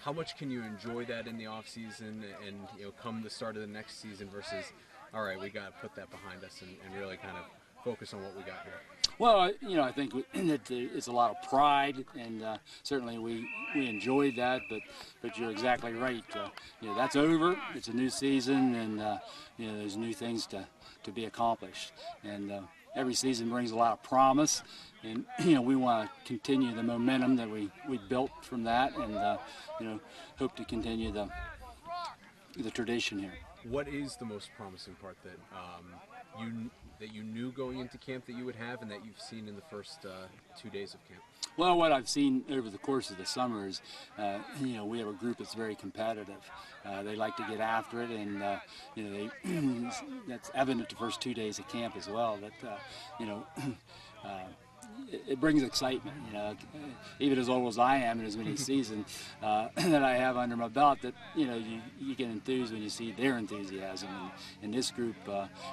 how much can you enjoy that in the off season and come the start of the next season versus, all right, we got to put that behind us and really kind of focus on what we got here? Well, I think it's a lot of pride, and certainly we enjoyed that. But you're exactly right. That's over. It's a new season, and there's new things to be accomplished. And every season brings a lot of promise, and we want to continue the momentum that we built from that, and hope to continue the tradition here. What is the most promising part that you knew going into camp that you would have, and that you've seen in the first 2 days of camp? Well, what I've seen over the course of the summer is, we have a group that's very competitive. They like to get after it, and that's evident the first 2 days of camp as well. That it brings excitement, even as old as I am and as many seasons that I have under my belt, that you get enthused when you see their enthusiasm, and this group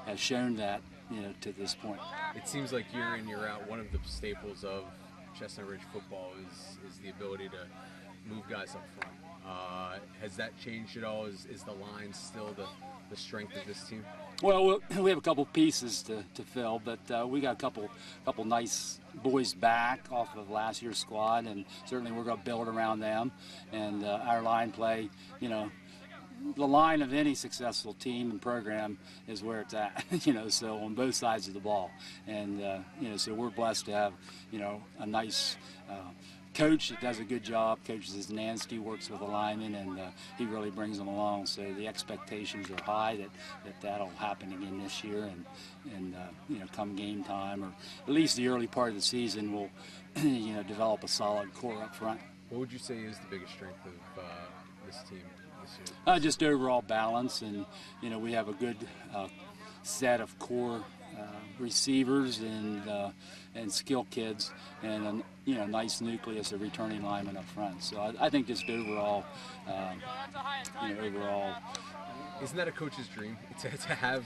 has shown that to this point. It seems like year in, year out, one of the staples of Chestnut Ridge football is the ability to move guys up front. Has that changed at all? Is the line still the strength of this team? Well, we have a couple pieces to fill, but we got a couple nice boys back off of last year's squad, and certainly we're going to build around them. And our line play, the line of any successful team and program is where it's at, so on both sides of the ball. And, so we're blessed to have, a nice coach that does a good job. Coach Chestnut works with the linemen, and he really brings them along. So the expectations are high that'll happen again this year, and come game time, or at least the early part of the season, we'll develop a solid core up front. What would you say is the biggest strength of this team this year? Just overall balance, and we have a good set of core receivers and skill kids, and a nice nucleus of returning linemen up front. So I think just overall, isn't that a coach's dream to have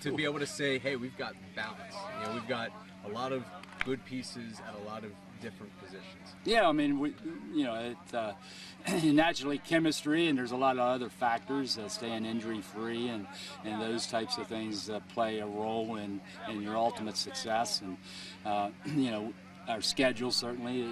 to be able to say, hey, we've got balance. We've got a lot of good pieces at a lot of different positions. Yeah, I mean, naturally chemistry, and there's a lot of other factors, staying injury-free, and those types of things play a role in your ultimate success. And our schedule certainly,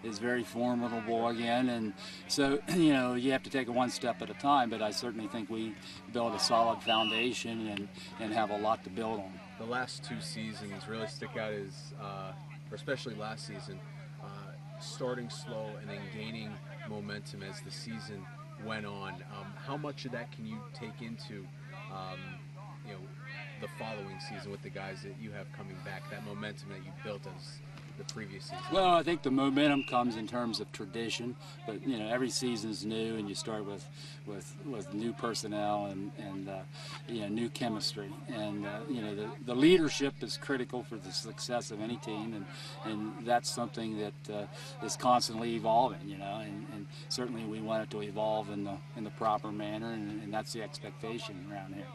is very formidable again, and so you have to take it one step at a time. But I certainly think we built a solid foundation and have a lot to build on. The last two seasons really stick out as, or especially last season, starting slow and then gaining momentum as the season went on. How much of that can you take into the following season with the guys that you have coming back, that momentum that you built as the previous season? Well, I think the momentum comes in terms of tradition, but every season's new, and you start with new personnel and new chemistry, and the leadership is critical for the success of any team, and that's something that is constantly evolving, and certainly we want it to evolve in the proper manner, and that's the expectation around here.